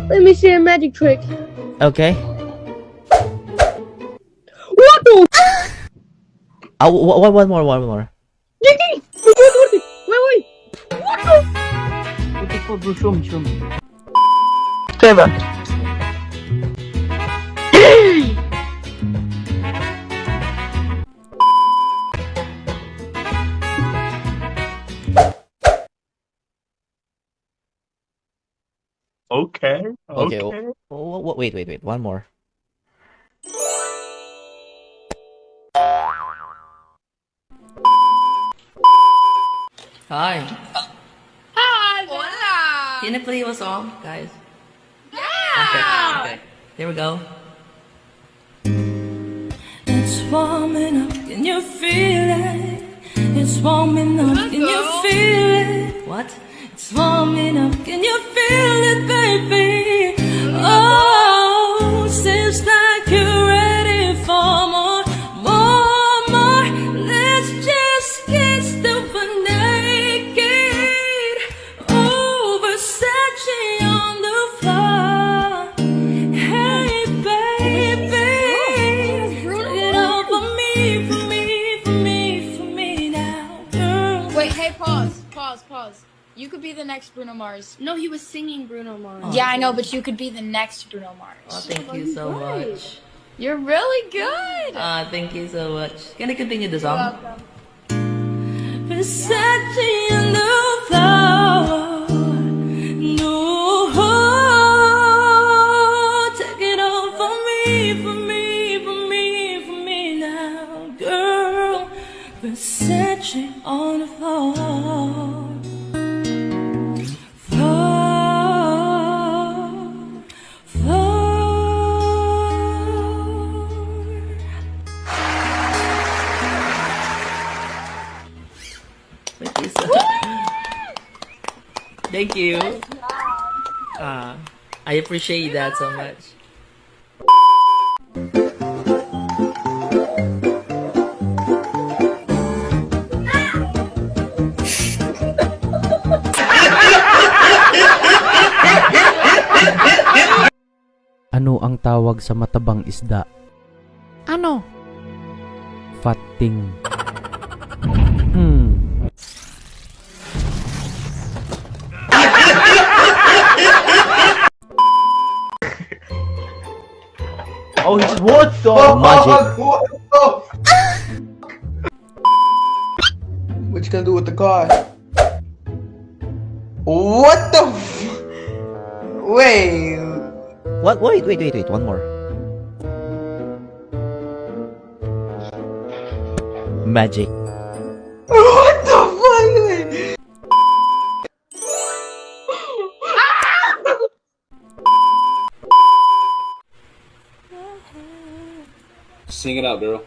Let me see a magic trick. Okay. What the? One more. Wait. What the? What the fuck, bro? Show me. Trevor. Okay. Okay. Wait. One more. Hi. Hi. Hola. Can I play you a song, guys? Yeah. Okay. Here we go. It's warming up, can you feel it? It's warming up, can you feel it? What? It's warming up, can you feel it, baby? Oh, seems like you're ready for more. Let's just get stupid naked. Oh, Versace on the floor. Hey, baby, take it all for me now, girl. Wait, hey, pause. You could be the next Bruno Mars. No, he was singing Bruno Mars. Yeah, I know, but you could be the next Bruno Mars. Oh, thank you so much. You're really good. Thank you so much. Can I continue the song? Welcome. Versace on the floor. No, take it all for me now, girl. Versace on the floor. Thank you so much. Thank you. I appreciate that so much. Ano ang tawag sa matabang isda? Ano? Fatting. Oh, what the Magic. What you gonna do with the car? What the Wait. What? Wait. One more. Magic. What the fuck? Sing it out, girl.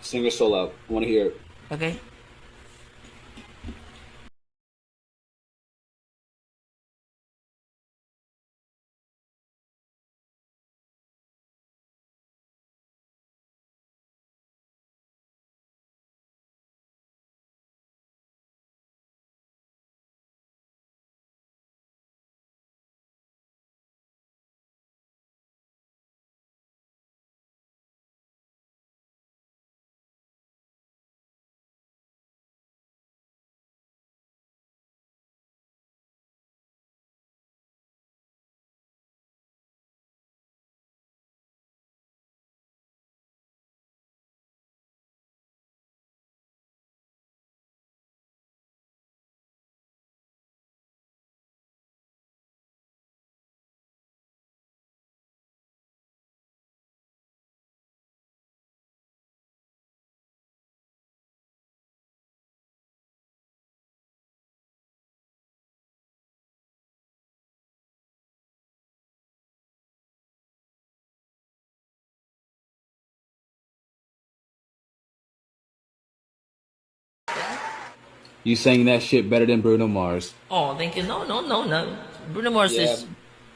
Sing your soul out. I want to hear it. Okay. You sang that shit better than Bruno Mars. Oh, thank you. No. Bruno Mars Yeah. is,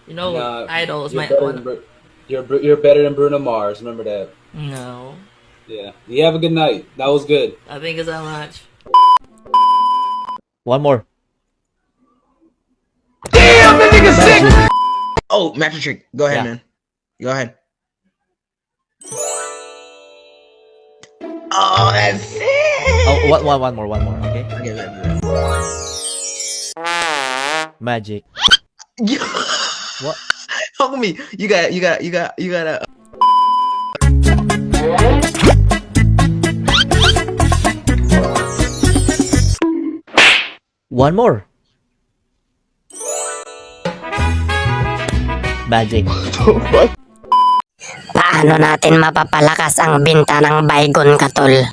idol is you're my better one. than you're better than Bruno Mars. Remember that. No. Yeah. You have a good night. That was good. Thank you so much. One more. Damn, that nigga Oh, magic trick. Go ahead, Yeah. man. Go ahead. Oh, that's it. Oh, one more, okay? Okay, Magic. What? Help me. You gotta. One more. Magic. Paano natin mapapalakas ang binta ng Baygon Katol?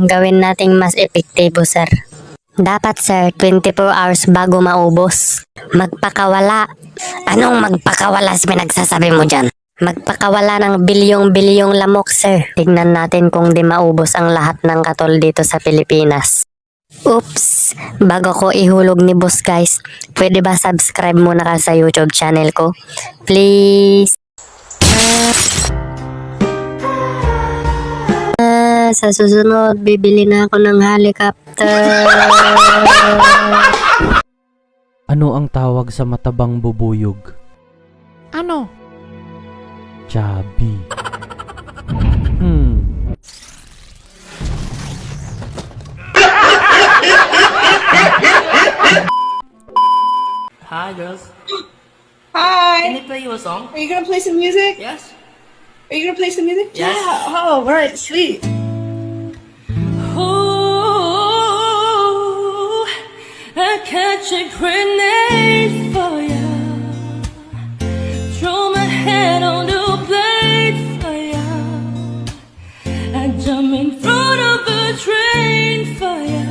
Gawin nating mas epektibo, sir. Dapat, sir, 24 hours bago maubos. Magpakawala. Anong magpakawala sa pinagsasabi mo dyan? Magpakawala ng bilyong-bilyong lamok, sir. Tignan natin kung di maubos ang lahat ng katol dito sa Pilipinas. Oops! Bago ko ihulog ni boss, guys, pwede ba subscribe muna ka sa YouTube channel ko? Please! Sa susunod, bibili na ako ng helicopter. Ano ang tawag sa matabang bubuyog? Ano? Chubby. Hi, girls. Hi. Can I play you a song? Are you gonna play some music? Yes. Are you gonna play some music? Yes. Yeah. Oh, all right, sweet. Ooh, I catch a grenade for ya. Throw my head on the blade for ya. I jump in front of a train for ya.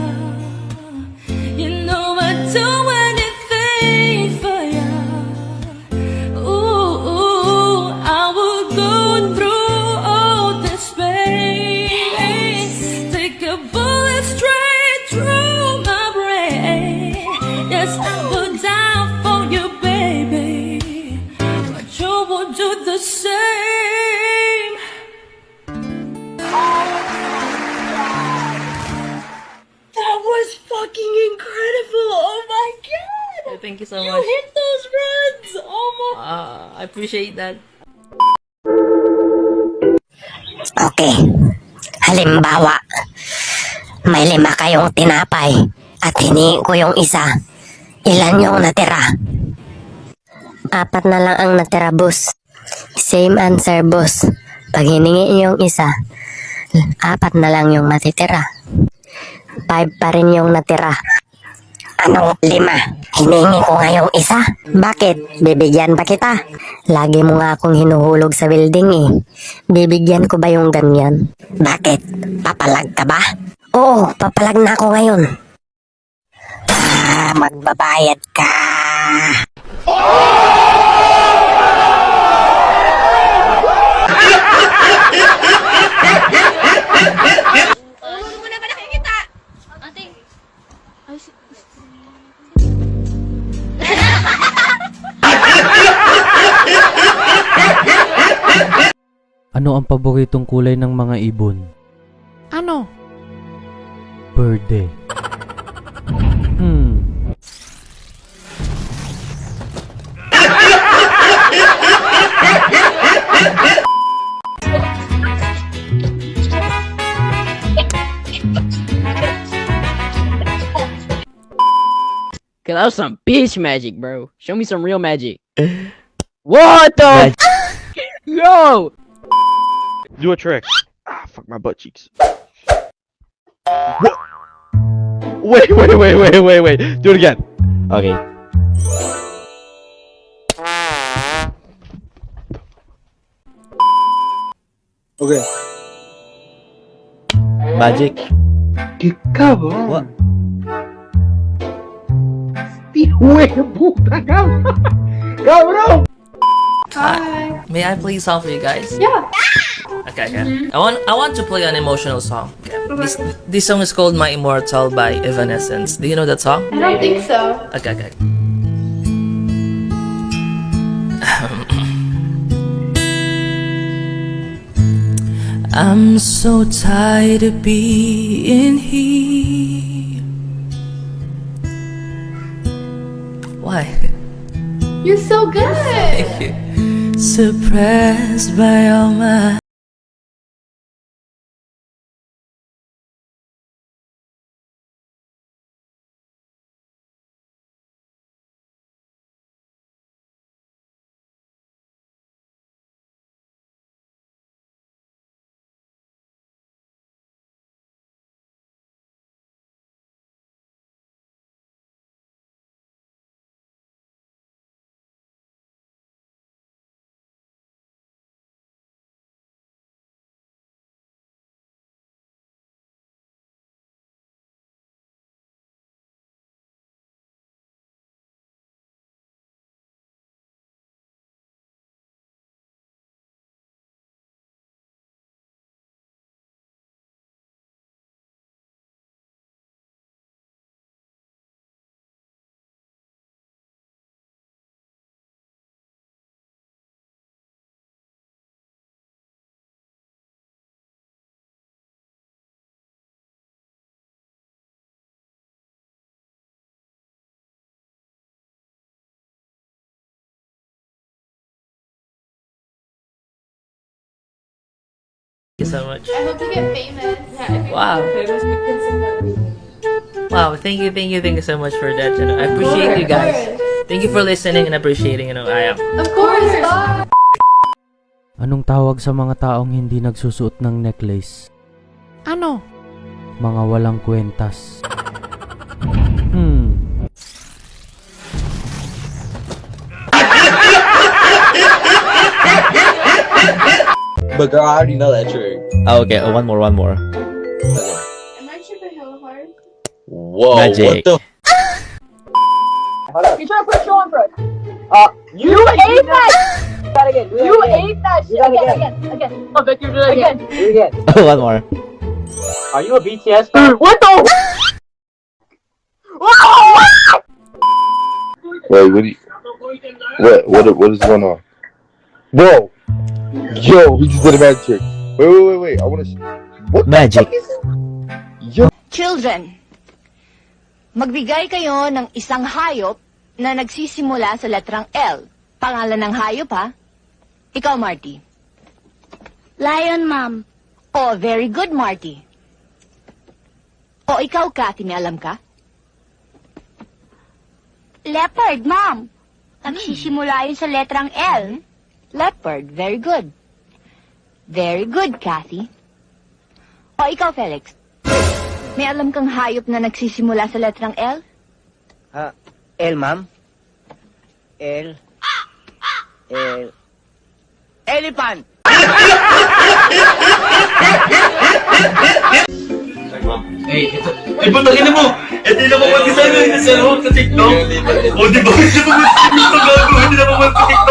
You know I'd do anything for ya. Ooh, I would go through all this pain. Take a bullet straight through my brain. Yes, I would die for you, baby. But you would do the same. That was fucking incredible. Oh my god. Thank you so You much. hit those runs. Oh my. I appreciate that. Okay. Halimbawa, may 5 kayong tinapay at hiningi ko yung isa. Ilan yung natira? 4 na lang ang natira, boss. Same answer, boss. Pag hiningi yung isa, 4 na lang yung matitira. 5 pa rin yung natira. Anong 5? Hiningi ko nga yung isa. Bakit? Bibigyan pa kita. Lagi mo nga akong hinuhulog sa building eh. Bibigyan ko ba yung ganyan? Bakit? Papalag ka ba? Oo, papalag na ako ngayon. Magbabayad ka. Ano ang paboritong kulay ng mga ibon? Ano? Berde. Cause that was some bitch magic, bro. Show me some real magic. What the? Magic. Yo! Do a trick. Ah, fuck my butt cheeks. Wait. Do it again. Okay. Okay. Magic. Qué cabrón. What? Wait, puta cabrón. Cabrón. Hi. May I play a song for you guys? Yeah. Okay. I want to play an emotional song. Okay. This song is called My Immortal by Evanescence. Do you know that song? I don't think so. Okay. I'm so tired of being here. Why? You're so good. Surprised by all my Thank you so much. I hope you get famous. Wow. Wow, thank you so much for that. You know, I appreciate you guys. Thank you for listening and appreciating, you know, I am. Of course. Bye. Anong tawag sa mga taong hindi nagsusuot ng necklace? Ano? Mga walang kwentas. But girl, I already know that trick. Oh, okay, one more. Okay. Am I tripping hella hard? Whoa, Magic. what the? You trying to put show on, bro? You ate that! You ate that shit! Again. Oh, Victor, do it again. Do it again. One more. Are you a BTS fan? What the? Wait, what is going on? Bro! Yo, he just did a magic trick. Wait. I wanna see. What Magic. Yo. Children, magbigay kayo ng isang hayop na nagsisimula sa letrang L. Pangalan ng hayop, ha? Ikaw, Marty. Lion, ma'am. Oh, very good, Marty. O ikaw, Kathy, may alam ka? Leopard, ma'am. Nagsisimula yun sa letrang L. Leopard, very good. Very good, Kathy. O ikaw, Felix. May alam kang hayop na nagsisimula sa letrang L? L, ma'am? Elephant! Ay, putangin na mo! Ito yung napapagisan mo sa TikTok. O, di ba? Hindi na papagisan mo sa TikTok.